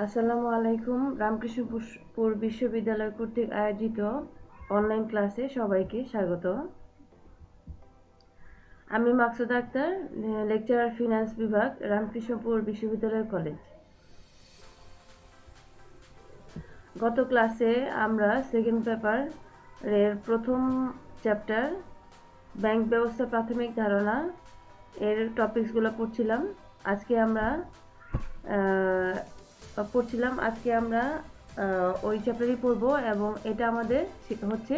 আসসালামু আলাইকুম। রামকৃষ্ণপুর বিশ্ববিদ্যালয় কর্তৃক আয়োজিত অনলাইন ক্লাসে সবাইকে স্বাগত। আমি মাকসুদা আক্তার, লেকচারার ফিনান্স বিভাগ, রামকৃষ্ণপুর বিশ্ববিদ্যালয় কলেজ। গত ক্লাসে আমরা সেকেন্ড পেপার এর প্রথম চ্যাপ্টার ব্যাংক ব্যবস্থা প্রাথমিক ধারণা এর টপিকসগুলো পড়ছিলাম। আজকে আমরা ওই চ্যাপ্টারই পড়ব এবং এটা আমাদের হচ্ছে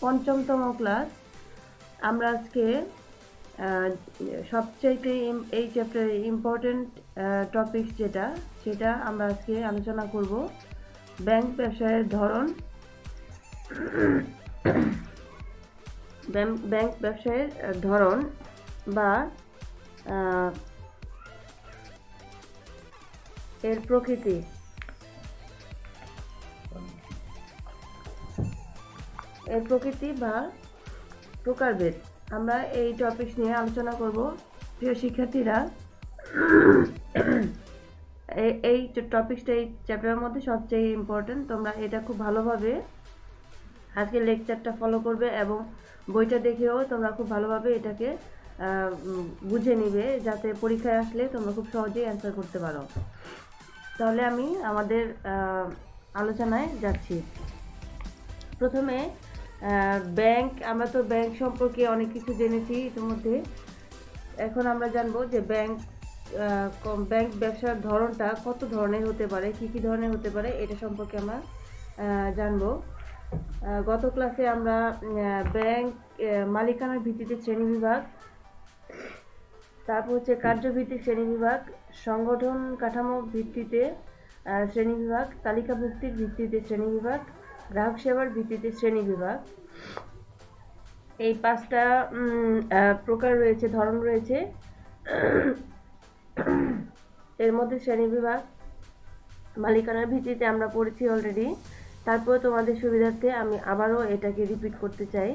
পঞ্চমতম ক্লাস। আমরা আজকে সবচাইতে এই চ্যাপ্টারের ইম্পর্টেন্ট টপিকস সেটা আমরা আজকে আলোচনা করব। ব্যাংক ব্যবসায়ের ধরন, ব্যাংক ব্যবসায়ের ধরন বা এর প্রকৃতি। বা প্রকারভেদ আমরা এই টপিকস নিয়ে আলোচনা করব। প্রিয় শিক্ষার্থীরা, এই টপিকসটা এই চ্যাপ্টারের মধ্যে সবচেয়ে ইম্পর্টেন্ট। তোমরা এটা খুব ভালোভাবে আজকে লেকচারটা ফলো করবে এবং বইটা দেখেও তোমরা খুব ভালোভাবে এটাকে বুঝে নিবে, যাতে পরীক্ষায় আসলে তোমরা খুব সহজেই অ্যান্সার করতে পারো। তাহলে আমি আমাদের আলোচনায় যাচ্ছি। প্রথমে ব্যাংক, আমরা তো ব্যাংক সম্পর্কে অনেক কিছু জেনেছি ইতিমধ্যে। এখন আমরা জানবো যে ব্যাংক ব্যবসার ধরনটা কত ধরনের হতে পারে, কি কি ধরনের হতে পারে, এটা সম্পর্কে আমরা জানবো। গত ক্লাসে আমরা ব্যাংক মালিকানার ভিত্তিতে শ্রেণীবিভাগ, তারপর হচ্ছে কার্যভিত্তিক শ্রেণীবিভাগ, সংগঠন কাঠামো ভিত্তিতে শ্রেণীবিভাগ, তালিকাভুক্তির ভিত্তিতে শ্রেণীবিভাগ, গ্রাহক সেবার ভিত্তিতে শ্রেণীবিভাগ, এই 5টা প্রকার রয়েছে, ধরন রয়েছে। এর মধ্যে শ্রেণীবিভাগ মালিকানার ভিত্তিতে আমরা পড়েছি অলরেডি। তারপর তোমাদের সুবিধার্থে আমি আবারও এটাকে রিপিট করতে চাই।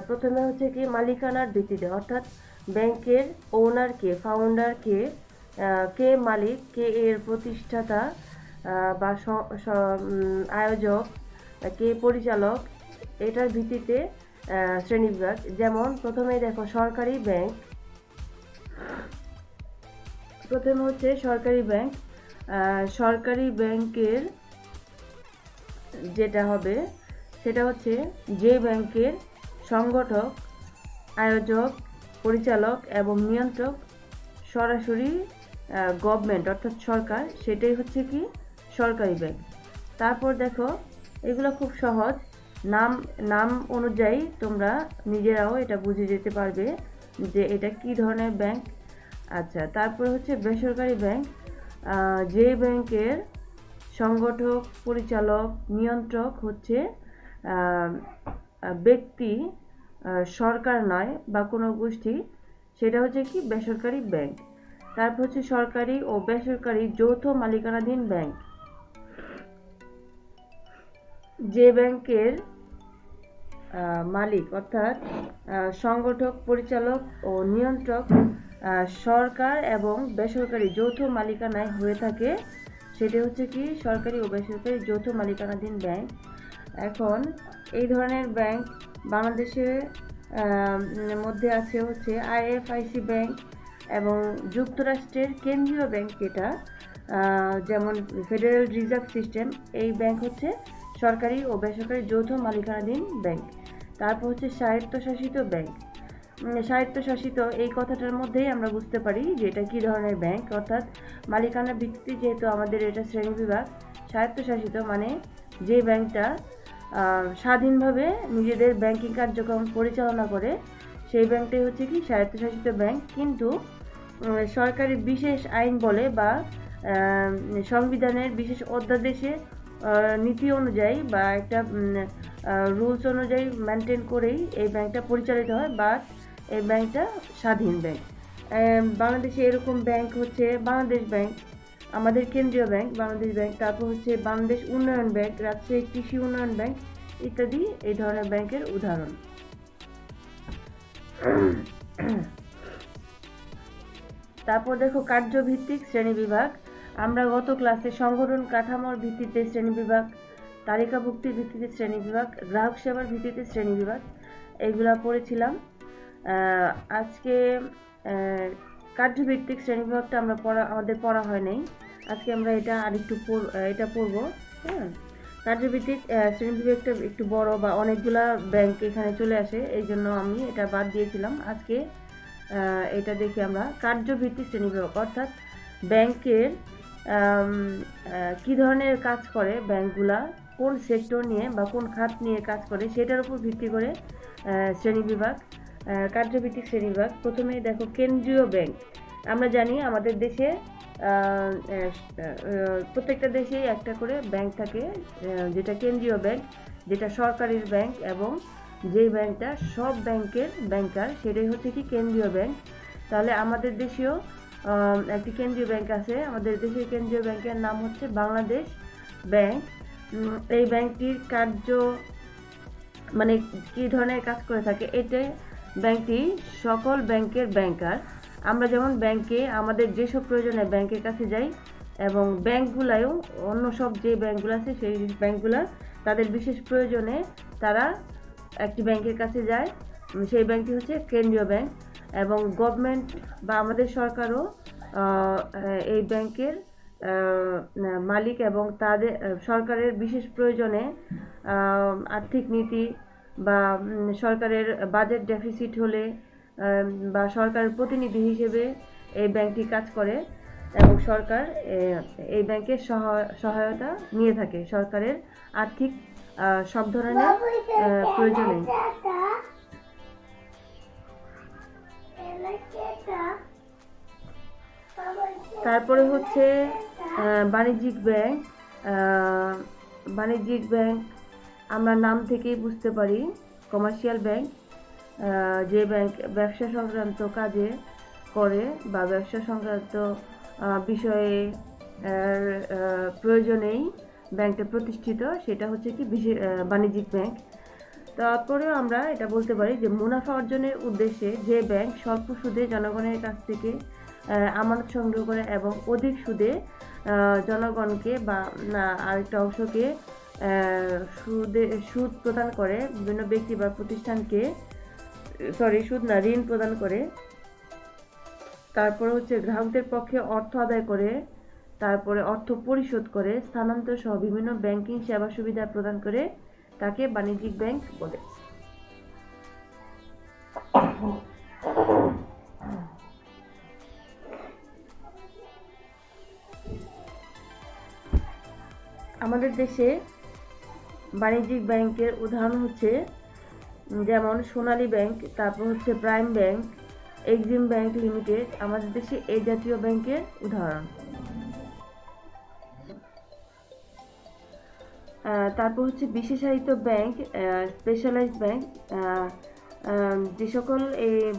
প্রথমে হচ্ছে কি মালিকানার ভিত্তিতে, অর্থাৎ ব্যাংকের ওনার কে, ফাউন্ডার কে, কে মালিক, কে এর প্রতিষ্ঠাতা বা আয়োজক, কে পরিচালক, এটার ভিত্তিতে শ্রেণীবিভাগ। যেমন প্রথমেই দেখো সরকারি ব্যাংক। প্রথমে হচ্ছে সরকারি ব্যাংক। সরকারি ব্যাংকের যেটা হবে সেটা হচ্ছে যে ব্যাংকের সংগঠক, আয়োজক, পরিচালক এবং নিয়ন্ত্রক সরাসরি গভর্নমেন্ট অর্থাৎ সরকার, সেটাই হচ্ছে কি সরকারি ব্যাংক। তারপর দেখো এগুলো খুব সহজ, নাম অনুযায়ী তোমরা নিজেরাও এটা বুঝে যেতে পারবে যে এটা কি ধরনের ব্যাংক। আচ্ছা, তারপর হচ্ছে বেসরকারি ব্যাংক। যে ব্যাংকের সংগঠক, পরিচালক, নিয়ন্ত্রক হচ্ছে ব্যক্তি, সরকার নয় বা কোনো গোষ্ঠী, সেটা হচ্ছে কি বেসরকারি ব্যাংক। তারপর হচ্ছে সরকারি ও বেসরকারি যৌথ মালিকানাধীন ব্যাংক। যে ব্যাংকের মালিক অর্থাৎ সংগঠক, পরিচালক ও নিয়ন্ত্রক সরকার এবং বেসরকারি যৌথ মালিকানায় হয়ে থাকে, সেটা হচ্ছে কি সরকারি ও বেসরকারি যৌথ মালিকানাধীন ব্যাংক। এখন এই ধরনের ব্যাংক বাংলাদেশের মধ্যে আছে হচ্ছে আইএফআইসি ব্যাংক এবং যুক্তরাষ্ট্রের কেন্দ্রীয় ব্যাংক, যেটা যেমন ফেডারেল রিজার্ভ সিস্টেম, এই ব্যাংক হচ্ছে সরকারি ও বেসরকারি যৌথ মালিকানাধীন ব্যাংক। তারপর হচ্ছে স্বায়ত্তশাসিত ব্যাংক। স্বায়ত্তশাসিত এই কথাটার মধ্যেই আমরা বুঝতে পারি যে এটা কী ধরনের ব্যাংক, অর্থাৎ মালিকানার ভিত্তিতে যেহেতু আমাদের এটা শ্রেণীবিভাগ। স্বায়ত্তশাসিত মানে যে ব্যাংকটা স্বাধীনভাবে নিজেদের ব্যাংকিং কার্যক্রম পরিচালনা করে, সেই ব্যাংকটাই হচ্ছে কি স্বায়ত্তশাসিত ব্যাংক। কিন্তু সরকারি বিশেষ আইন বলে বা সংবিধানের বিশেষ অধ্যাদেশে নীতি অনুযায়ী বা একটা রুলস অনুযায়ী মেনটেন করেই এই ব্যাংকটা পরিচালিত হয়, বাট এই ব্যাংকটা স্বাধীন ব্যাংক। বাংলাদেশে এরকম ব্যাংক হচ্ছে বাংলাদেশ ব্যাংক, আমাদের কেন্দ্রীয় ব্যাংক বাংলাদেশ ব্যাংক, তারপর হচ্ছে বাংলাদেশ উন্নয়ন ব্যাংক, রাজশাহী কৃষি উন্নয়ন ব্যাংক ইত্যাদি এই ধরনের ব্যাংকের উদাহরণ। তারপর দেখো কার্যভিত্তিক শ্রেণীবিভাগ। আমরা গত ক্লাসে সংগঠন কাঠামোর ভিত্তিতে শ্রেণীবিভাগ, তালিকাভুক্তির ভিত্তিতে শ্রেণীবিভাগ, গ্রাহক সেবার ভিত্তিতে শ্রেণীবিভাগ এইগুলা পড়েছিলাম। আজকে কার্যভিত্তিক শ্রেণীবিভাগটা আমাদের পড়া হয় নাই। আজকে আমরা এটা আরেকটু পড়বো। হ্যাঁ, কার্যভিত্তিক শ্রেণীবিভাগটা একটু বড় বা অনেকগুলা ব্যাংক এখানে চলে আসে, এই জন্য আমি এটা বাদ দিয়েছিলাম। আজকে এটা দেখি আমরা কার্যভিত্তিক শ্রেণীবিভাগ, অর্থাৎ ব্যাংকের কি ধরনের কাজ করে ব্যাংকগুলা, কোন সেক্টর নিয়ে বা কোন খাত নিয়ে কাজ করে সেটার উপর ভিত্তি করে শ্রেণীবিভাগ। কার্যভিত্তিক শ্রেণীবিভাগ প্রথমে দেখো কেন্দ্রীয় ব্যাংক। আমরা জানি আমাদের দেশে প্রত্যেকটা দেশেই একটা করে ব্যাংক থাকে, যেটা কেন্দ্রীয় ব্যাংক, যেটা সরকারি ব্যাংক, এবং যেই ব্যাংকটা সব ব্যাংকের ব্যাংকার সেটাই হচ্ছে কি কেন্দ্রীয় ব্যাংক। তাহলে আমাদের দেশেও একটি কেন্দ্রীয় ব্যাংক আছে। আমাদের দেশের কেন্দ্রীয় ব্যাংকের নাম হচ্ছে বাংলাদেশ ব্যাংক। এই ব্যাংকটির কার্য মানে কি ধরনের কাজ করে থাকে, এটা ব্যাংকটি সকল ব্যাংকের ব্যাংকার। আমরা যেমন ব্যাংকে আমাদের যেসব প্রয়োজনে ব্যাংকের কাছে যাই, এবং ব্যাংকগুলাও অন্য সব যে ব্যাংকগুলো আছে সেই ব্যাংকগুলা তাদের বিশেষ প্রয়োজনে তারা একটি ব্যাংকের কাছে যায়। সেই ব্যাংকটি হচ্ছে কেন্দ্রীয় ব্যাংক, এবং গভর্নমেন্ট বা আমাদের সরকারও এই ব্যাংকের মালিক, এবং তাদের সরকারের বিশেষ প্রয়োজনে আর্থিক নীতি বা সরকারের বাজেট ডেফিসিট হলে বা সরকারের প্রতিনিধি হিসেবে এই ব্যাংকটি কাজ করে, এবং সরকার এই ব্যাংকের সহায়তা নিয়ে থাকে সরকারের আর্থিক সব ধরনের প্রয়োজনে। তারপরে হচ্ছে বাণিজ্যিক ব্যাংক। বাণিজ্যিক ব্যাংক আমরা নাম থেকেই বুঝতে পারি কমার্শিয়াল ব্যাংক, যে ব্যাংক ব্যবসা সংক্রান্ত কাজে করে বা ব্যবসা সংক্রান্ত বিষয়ে প্রয়োজনেই ব্যাংকটা প্রতিষ্ঠিত, সেটা হচ্ছে কি বাণিজ্যিক ব্যাংক। তারপরেও আমরা এটা বলতে পারি যে মুনাফা অর্জনের উদ্দেশ্যে যে ব্যাংক স্বল্প সুদে জনগণের কাছ থেকে আমানত সংগ্রহ করে এবং অধিক সুদে জনগণকে বা আরেকটা অংশকে সুদ প্রদান করে, বিভিন্ন ব্যক্তি বা প্রতিষ্ঠানকে ঋণ প্রদান করে। তারপরে হচ্ছে গ্রাহকদের পক্ষে অর্থ আদায় করে, তারপরে অর্থ পরিশোধ করে, স্থানান্তর সহ বিভিন্ন ব্যাংকিং সেবা সুবিধা প্রদান করে, তাকে বাণিজ্যিক ব্যাংক বলে। আমাদের দেশে বাণিজ্যিক ব্যাংকের উদাহরণ হচ্ছে যেমন সোনালী ব্যাংক, তারপর হচ্ছে prime bank, Exim bank limited আমাদের দেশে এই জাতীয় ব্যাংকের উদাহরণ। তারপর হচ্ছে বিশেষায়িত ব্যাংক, স্পেশালাইজড ব্যাংক। যে সকল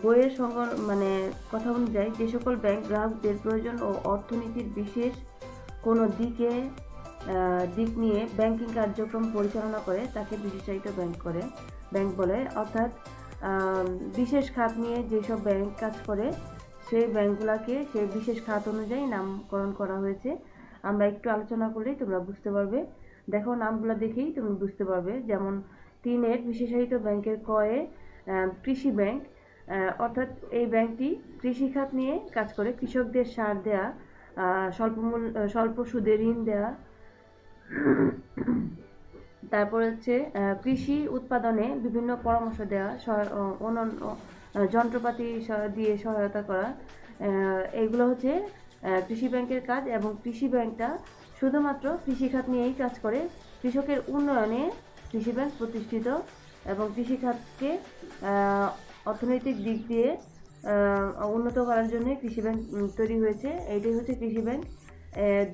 বইয়ের কথা অনুযায়ী যে সকল ব্যাংক গ্রাহকদের প্রয়োজন ও অর্থনীতির বিশেষ কোনো দিক নিয়ে ব্যাংকিং কার্যক্রম পরিচালনা করে তাকে বিশেষায়িত ব্যাংক বলে। অর্থাৎ বিশেষ খাত নিয়ে যেসব ব্যাংক কাজ করে সেই ব্যাংকগুলোকে সেই বিশেষ খাত অনুযায়ী নামকরণ করা হয়েছে। আমরা একটু আলোচনা করলেই তোমরা বুঝতে পারবে। দেখো, নামগুলো দেখেই তুমি বুঝতে পারবে। যেমন 3 বিশেষায়িত ব্যাংকের কয়ে কৃষি ব্যাংক, অর্থাৎ এই ব্যাংকটি কৃষি খাত নিয়ে কাজ করে, কৃষকদের সার দেয়া, স্বল্প সুদে ঋণ দেয়া, তারপর হচ্ছে কৃষি উৎপাদনে বিভিন্ন পরামর্শ দেওয়া, অন্যান্য যন্ত্রপাতি দিয়ে সহায়তা করা, এইগুলো হচ্ছে কৃষি ব্যাংকের কাজ। এবং কৃষি ব্যাংকটা শুধুমাত্র কৃষি খাত নিয়েই কাজ করে। কৃষকের উন্নয়নে কৃষি ব্যাংক প্রতিষ্ঠিত, এবং কৃষি খাতকে অর্থনৈতিক দিক দিয়ে উন্নত করার জন্য কৃষি ব্যাংক তৈরি হয়েছে। এইটাই হচ্ছে কৃষি ব্যাংক।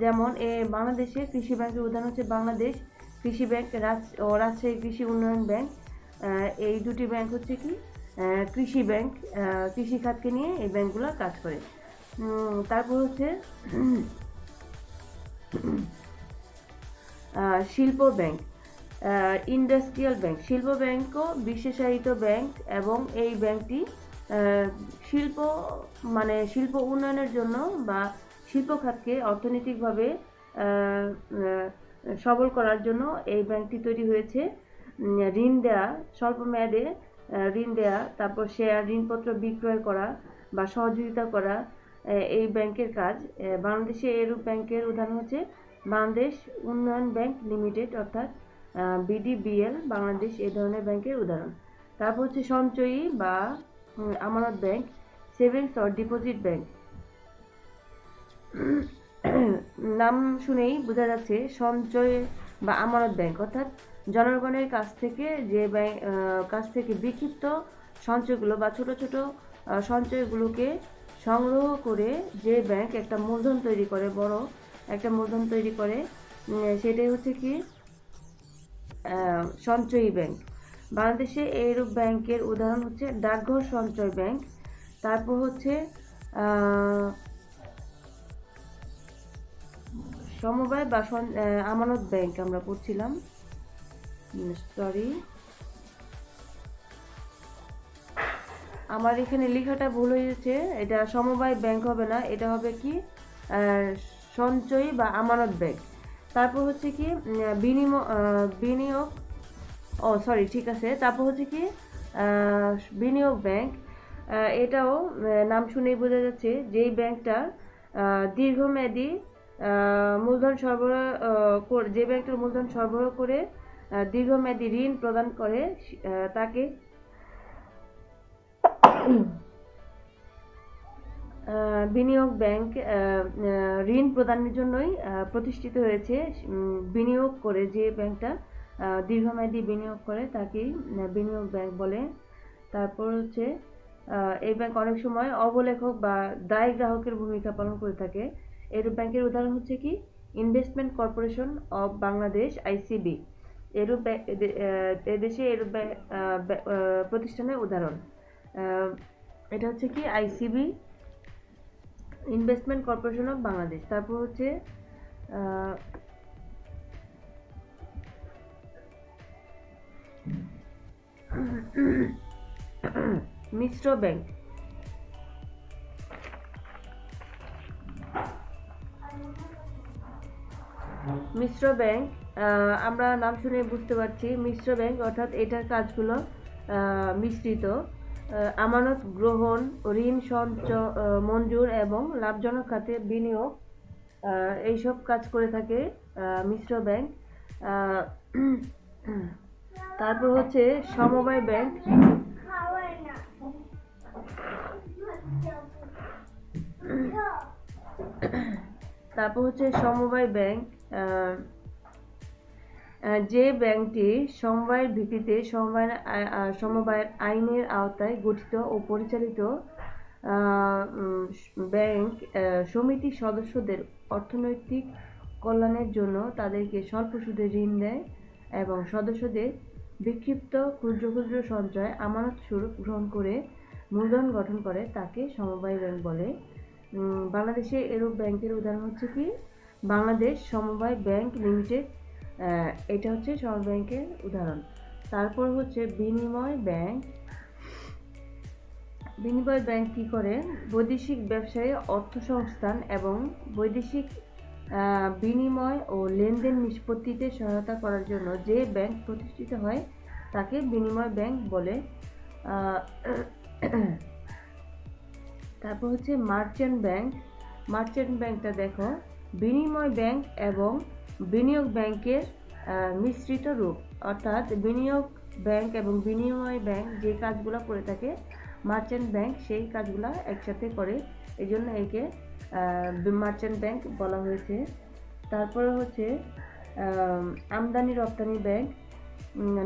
যেমন বাংলাদেশে কৃষি ব্যাংকের উদাহরণ হচ্ছে বাংলাদেশ কৃষি ব্যাংক ও রাজশাহী কৃষি উন্নয়ন ব্যাংক। এই দুটি ব্যাংক হচ্ছে কি কৃষি ব্যাংক, কৃষি খাতকে নিয়ে এই ব্যাংকগুলো কাজ করে। তারপর হচ্ছে শিল্প ব্যাংক, ইন্ডাস্ট্রিয়াল ব্যাংক। শিল্প ব্যাংকও বিশেষায়িত ব্যাংক, এবং এই ব্যাংকটি শিল্প উন্নয়নের জন্য বা শিল্প খাতকে অর্থনৈতিকভাবে সবল করার জন্য এই ব্যাংকটি তৈরি হয়েছে। ঋণ দেয়া, স্বল্প মেয়াদে ঋণ দেয়া, তারপর শেয়ার ঋণপত্র বিক্রয় করা বা সহযোগিতা করা এই ব্যাংকের কাজ। বাংলাদেশে এরূপ ব্যাংকের উদাহরণ হচ্ছে বাংলাদেশ উন্নয়ন ব্যাংক লিমিটেড অর্থাৎ বিডিবিএল বাংলাদেশ এই ধরনের ব্যাংকের উদাহরণ। তারপর হচ্ছে সঞ্চয়ী বা আমানত bank, savings or deposit bank. নাম শুনেই বোঝা যাচ্ছে সঞ্চয় বা আমানত ব্যাংক অর্থাৎ জনগণের কাছ থেকে বিক্ষিপ্ত সঞ্চয়গুলো বা ছোট ছোট সঞ্চয়গুলোকে সংগ্রহ করে যে ব্যাংক একটা মূলধন তৈরি করে, বড় একটা মূলধন তৈরি করে, সেটাই হচ্ছে কি সঞ্চয়ী ব্যাংক। বাংলাদেশে এইরূপ ব্যাংকের উদাহরণ হচ্ছে ডাকঘর সঞ্চয় ব্যাংক। তারপর হচ্ছে সমবায় বা আমানত ব্যাংক আমরা পড়ছিলাম, সরি আমার এখানে লেখাটা ভুল হয়েছে, এটা সমবায় ব্যাংক হবে না, এটা হবে কি সঞ্চয়ী বা আমানত ব্যাংক। তারপর হচ্ছে কি বিনিয়োগ, সরি ঠিক আছে, তারপর হচ্ছে কি বিনিয়োগ ব্যাংক। এটাও নাম শুনেই বোঝা যাচ্ছে যেই ব্যাংকটা দীর্ঘমেয়াদী মূলধন সরবরাহ যে ব্যাংকটার মূলধন সরবরাহ করে দীর্ঘমেয়াদী ঋণ প্রদান করে তাকে বিনিয়োগ ব্যাংক ঋণ প্রদানের জন্যই প্রতিষ্ঠিত হয়েছে। বিনিয়োগ করে যে ব্যাংকটা দীর্ঘমেয়াদী বিনিয়োগ করে তাকেই বিনিয়োগ ব্যাংক বলে। তারপর হচ্ছে এই ব্যাংক অনেক সময় অবলেখক বা দায়ী গ্রাহকের ভূমিকা পালন করে থাকে। এরূপ ব্যাংকের উদাহরণ হচ্ছে কি investment corporation of Bangladesh ICB. এরূপ এদেশে এরূপ প্রতিষ্ঠানের উদাহরণ এটা হচ্ছে কি ICB, investment corporation of Bangladesh. তারপর হচ্ছে মিশ্র ব্যাংক। মিশ্র ব্যাংক আমরা নাম শুনে বুঝতে পারছি মিশ্র ব্যাংক অর্থাৎ এটার কাজগুলো মিশ্রিত, আমানত গ্রহণ, ঋণ মঞ্জুর এবং লাভজনক খাতে বিনিয়োগ, এইসব কাজ করে থাকে মিশ্র ব্যাংক। তারপর হচ্ছে সমবায় ব্যাংক। তারপর হচ্ছে সমবায় ব্যাংক, যে ব্যাংকটি সমবায়ের ভিত্তিতে সমবায়ের আইনের আওতায় গঠিত ও পরিচালিত ব্যাংক সমিতির সদস্যদের অর্থনৈতিক কল্যাণের জন্য তাদেরকে স্বল্প সুদে ঋণ দেয় এবং সদস্যদের বিক্ষিপ্ত ক্ষুদ্র ক্ষুদ্র সঞ্চয় আমানত স্বরূপ গ্রহণ করে মূলধন গঠন করে তাকে সমবায় ব্যাংক বলে। বাংলাদেশে এরূপ ব্যাংকের উদাহরণ হচ্ছে কি বাংলাদেশ সমবায় ব্যাংক লিমিটেড, এটা হচ্ছে সমবায় ব্যাংকের উদাহরণ। তারপর হচ্ছে বিনিময় ব্যাংক। বিনিময় ব্যাংক কি করে বৈদেশিক ব্যবসায়ে অর্থ সংস্থান এবং বৈদেশিক বিনিময় ও লেনদেন নিষ্পত্তিতে সহায়তা করার জন্য যে ব্যাংক প্রতিষ্ঠিত হয় তাকে বিনিময় ব্যাংক বলে। তারপর হচ্ছে মার্চেন্ট ব্যাংক। মার্চেন্ট ব্যাংকটা দেখো বিনিময় ব্যাংক এবং বিনিয়োগ ব্যাংকের মিশ্রিত রূপ, অর্থাৎ বিনিয়োগ ব্যাংক এবং বিনিময় ব্যাংক যে কাজগুলো করে থাকে মার্চেন্ট ব্যাংক সেই কাজগুলো একসাথে করে, এই জন্য একে মার্চেন্ট ব্যাংক বলা হয়েছে। তারপরে হচ্ছে আমদানি রপ্তানি ব্যাংক।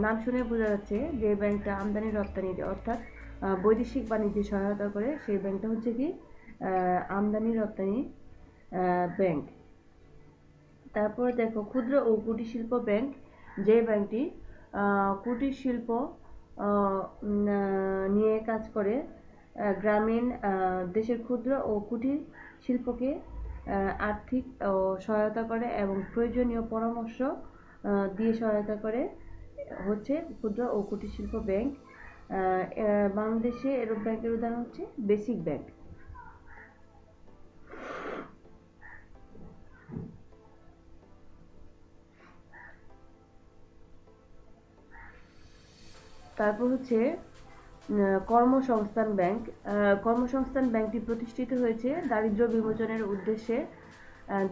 নাম শুনে বোঝা যাচ্ছে যে ব্যাংকটা আমদানি রপ্তানি অর্থাৎ বৈদেশিক বাণিজ্যে সহায়তা করে, সেই ব্যাংকটা হচ্ছে কি আমদানি রপ্তানি ব্যাংক। তারপর দেখো ক্ষুদ্র ও কুটির শিল্প ব্যাংক, যে ব্যাংকটি কুটির শিল্প নিয়ে কাজ করে, গ্রামীণ দেশের ক্ষুদ্র ও কুটির শিল্পকে আর্থিক ও সহায়তা করে এবং প্রয়োজনীয় পরামর্শ দিয়ে সহায়তা করে, হচ্ছে ক্ষুদ্র ও কুটির শিল্প ব্যাংক। বাংলাদেশে এরূপ ব্যাংকের উদাহরণ হচ্ছে বেসিক ব্যাংক। তারপর হচ্ছে কর্মসংস্থান ব্যাংক। কর্মসংস্থান ব্যাংকটি প্রতিষ্ঠিত হয়েছে দারিদ্র্য বিমোচনের উদ্দেশ্যে।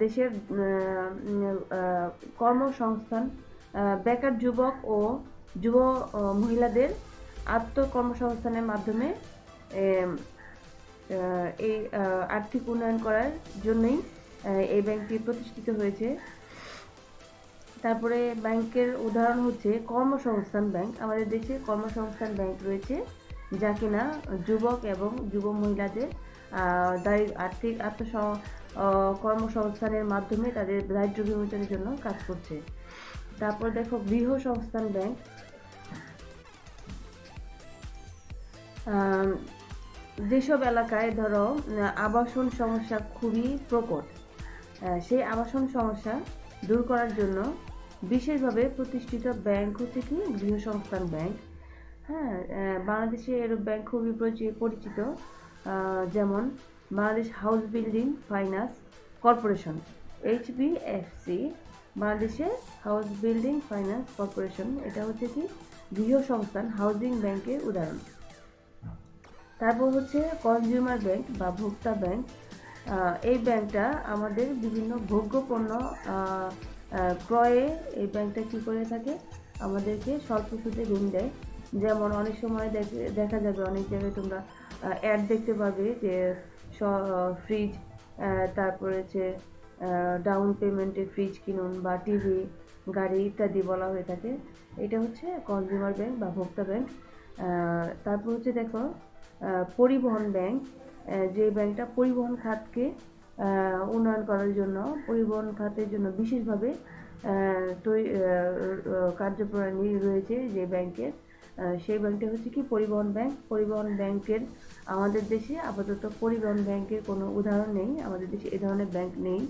দেশের কর্মসংস্থান, বেকার যুবক ও যুব মহিলাদের আত্মকর্মসংস্থানের মাধ্যমে এই আর্থিক উন্নয়ন করার জন্যই এই ব্যাংকটি প্রতিষ্ঠিত হয়েছে। তারপরে ব্যাংকের উদাহরণ হচ্ছে কর্মসংস্থান ব্যাংক। আমাদের দেশে কর্মসংস্থান ব্যাংক রয়েছে, যা কিনা যুবক এবং যুব মহিলাদের আর্থিক কর্মসংস্থানের মাধ্যমে তাদের দারিদ্র্য বিমোচনের জন্য কাজ করছে। তারপর দেখো গৃহসংস্থান ব্যাংক। যেসব এলাকায় ধরো আবাসন সমস্যা খুবই প্রকট, সেই আবাসন সমস্যা দূর করার জন্য বিশেষভাবে প্রতিষ্ঠিত ব্যাংক হচ্ছে কি গৃহসংস্থান ব্যাংক। হ্যাঁ, বাংলাদেশে এর ব্যাংক খুবই পরিচিত, যেমন Bangladesh house building finance corporation, HBFC। বাংলাদেশের হাউস বিল্ডিং ফাইন্যান্স কর্পোরেশন, এটা হচ্ছে কি গৃহসংস্থান হাউজিং ব্যাংকের উদাহরণ। তারপর হচ্ছে কনজিউমার ব্যাংক বা ভোক্তা ব্যাংক। এই ব্যাংকটা আমাদের বিভিন্ন ভোগ্য পণ্য ক্রয়ে এই ব্যাংকটা কি করে থাকে, আমাদেরকে স্বল্প সুদে ঋণ দেয়। যেমন অনেক সময় দেখা যাবে অনেক জায়গায় তোমরা অ্যাড দেখতে পাবে যে ফ্রিজ, তারপরে হচ্ছে ডাউন পেমেন্টে ফ্রিজ কিনুন বা টিভি, গাড়ি ইত্যাদি বলা হয়ে থাকে। এটা হচ্ছে কনজিউমার ব্যাংক বা ভোক্তা ব্যাংক। তারপর হচ্ছে দেখো পরিবহন ব্যাংক, যে ব্যাংকটা পরিবহন খাতকে উন্নয়ন করার জন্য, পরিবহন খাতের জন্য বিশেষভাবে কার্যপ্রণালী রয়েছে যে ব্যাংকের, সেই ব্যাংকটা হচ্ছে কি পরিবহন ব্যাংক। পরিবহন ব্যাংকের আমাদের দেশে আপাতত পরিবহন ব্যাংকের কোনো উদাহরণ নেই, আমাদের দেশে এ ধরনের ব্যাংক নেই,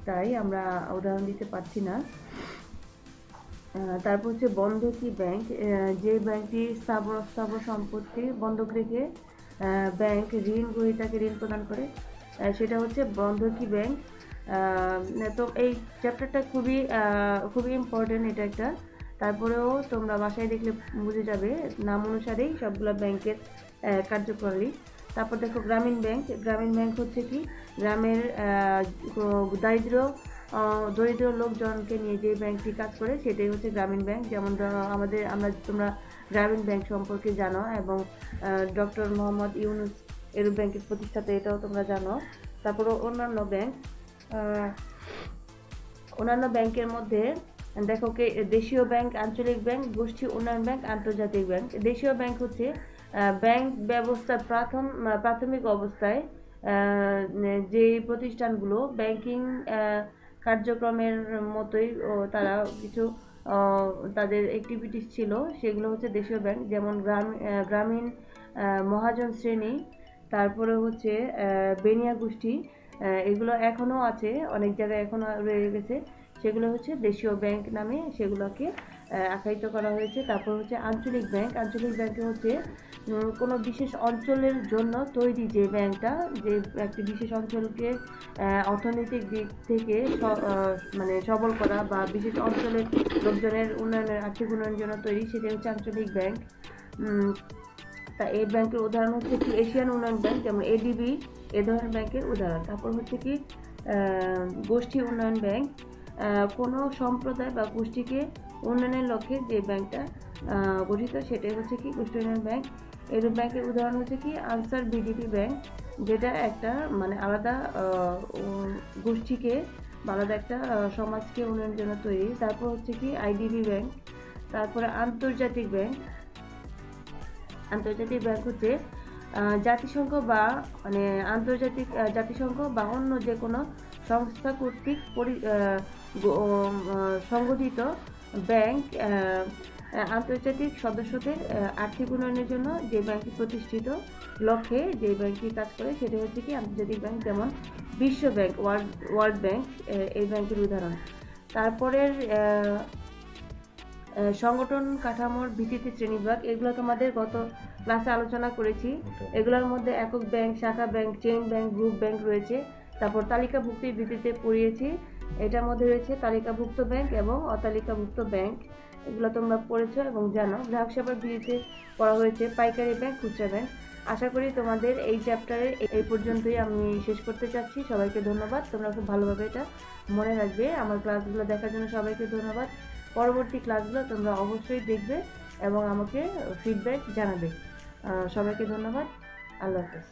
তাই আমরা উদাহরণ দিতে পারছি না। তারপর হচ্ছে বন্ধকি ব্যাংক, যে ব্যাংকটি স্থাবর সম্পত্তি বন্ধক রেখে ব্যাংক ঋণ গ্রহীতাকে ঋণ প্রদান করে, সেটা হচ্ছে বন্ধকি ব্যাংক। তো এই চ্যাপ্টারটা খুবই ইম্পর্টেন্ট এটা একটা। তারপরেও তোমরা বাসায় দেখলে বুঝে যাবে, নাম অনুসারেই সবগুলো ব্যাংকের কার্যপ্রণালী। তারপর দেখো গ্রামীণ ব্যাংক। গ্রামীণ ব্যাংক হচ্ছে কি গ্রামের দরিদ্র লোকজনকে নিয়ে যে ব্যাংকটি কাজ করে সেটাই হচ্ছে গ্রামীণ ব্যাংক। যেমন তোমরা গ্রামীণ ব্যাংক সম্পর্কে জানো, এবং ডক্টর মোহাম্মদ ইউনুস এর ব্যাংকের প্রতিষ্ঠাতা, এটাও তোমরা জানো। তারপরে অন্যান্য ব্যাংকের মধ্যে দেখো দেশীয় ব্যাংক, আঞ্চলিক ব্যাংক, গোষ্ঠী উন্নয়ন ব্যাংক, আন্তর্জাতিক ব্যাংক। দেশীয় ব্যাংক হচ্ছে ব্যাংক ব্যবস্থার প্রাথমিক অবস্থায় যে প্রতিষ্ঠানগুলো ব্যাংকিং কার্যক্রমের মতোই তারা কিছু তাদের অ্যাক্টিভিটিস ছিল, সেগুলো হচ্ছে দেশীয় ব্যাংক। যেমন গ্রামীণ মহাজন শ্রেণী, তারপরে হচ্ছে বেনিয়া গোষ্ঠী, এগুলো এখনও আছে, অনেক জায়গায় এখনও রয়ে গেছে, সেগুলো হচ্ছে দেশীয় ব্যাংক নামে সেগুলোকে আখ্যায়িত করা হয়েছে। তারপর হচ্ছে আঞ্চলিক ব্যাংক। আঞ্চলিক ব্যাংকে হচ্ছে কোনো বিশেষ অঞ্চলের জন্য তৈরি যে ব্যাংকটা, যে একটি বিশেষ অঞ্চলকে অর্থনৈতিক দিক থেকে মানে সবল করা বা বিশেষ অঞ্চলের লোকজনের আর্থিক উন্নয়নের জন্য তৈরি, সেটা হচ্ছে আঞ্চলিক ব্যাংক। তা এই ব্যাংকের উদাহরণ হচ্ছে কি এশিয়ান উন্নয়ন ব্যাংক, যেমন ADB, এ ধরনের ব্যাংকের উদাহরণ। তারপর হচ্ছে কি গোষ্ঠী উন্নয়ন ব্যাংক, কোনো সম্প্রদায় বা গোষ্ঠীকে উন্নয়নের লক্ষ্যে যে ব্যাংকটা গঠিত সেটাই হচ্ছে কি গোষ্ঠী উন্নয়ন ব্যাংক। এর ব্যাংকের উদাহরণ হচ্ছে কি আনসার BDP ব্যাংক, যেটা একটা মানে আলাদা গোষ্ঠীকে বা আলাদা একটা সমাজকে উন্নয়নের জন্য তৈরি। তারপর হচ্ছে কি IDB ব্যাংক। তারপরে আন্তর্জাতিক ব্যাংক। আন্তর্জাতিক ব্যাংক হচ্ছে জাতিসংঘ বা মানে জাতিসংঘ বা অন্য যে কোনো সংস্থা কর্তৃক সংগঠিত ব্যাংক, আন্তর্জাতিক সদস্যদের আর্থিক উন্নয়নের জন্য যে ব্যাংকটি প্রতিষ্ঠিত লক্ষ্যে যে ব্যাংকটি কাজ করে সেটা হচ্ছে কি আন্তর্জাতিক ব্যাংক। যেমন বিশ্ব ব্যাংক, ওয়ার্ল্ড ব্যাংক, এই ব্যাংকের উদাহরণ। তারপরের সংগঠন কাঠামোর ভিত্তিতে শ্রেণীবিভাগ, এগুলো তোমাদের গত ক্লাসে আলোচনা করেছি। এগুলোর মধ্যে একক ব্যাংক, শাখা bank, chain bank, group bank রয়েছে। তারপর তালিকাভুক্তির ভিত্তিতে পড়িয়েছি এটার মধ্যে রয়েছে তালিকাভুক্ত ব্যাংক এবং অতালিকাভুক্ত ব্যাংক, এগুলো তোমরা পড়েছো এবং জানো। গ্রাহক সেবার বিধিতে পড়া হয়েছে পাইকারি ব্যাংক, খুচরা ব্যাংক। আশা করি তোমাদের এই চ্যাপ্টারে এই পর্যন্তই আমি শেষ করতে চাচ্ছি। সবাইকে ধন্যবাদ, তোমরা খুব ভালোভাবে এটা মনে রাখবে। আমার ক্লাসগুলো দেখার জন্য সবাইকে ধন্যবাদ। পরবর্তী ক্লাসগুলো তোমরা অবশ্যই দেখবে এবং আমাকে ফিডব্যাক জানাবে। সবাইকে ধন্যবাদ। আল্লাহ হাফেজ।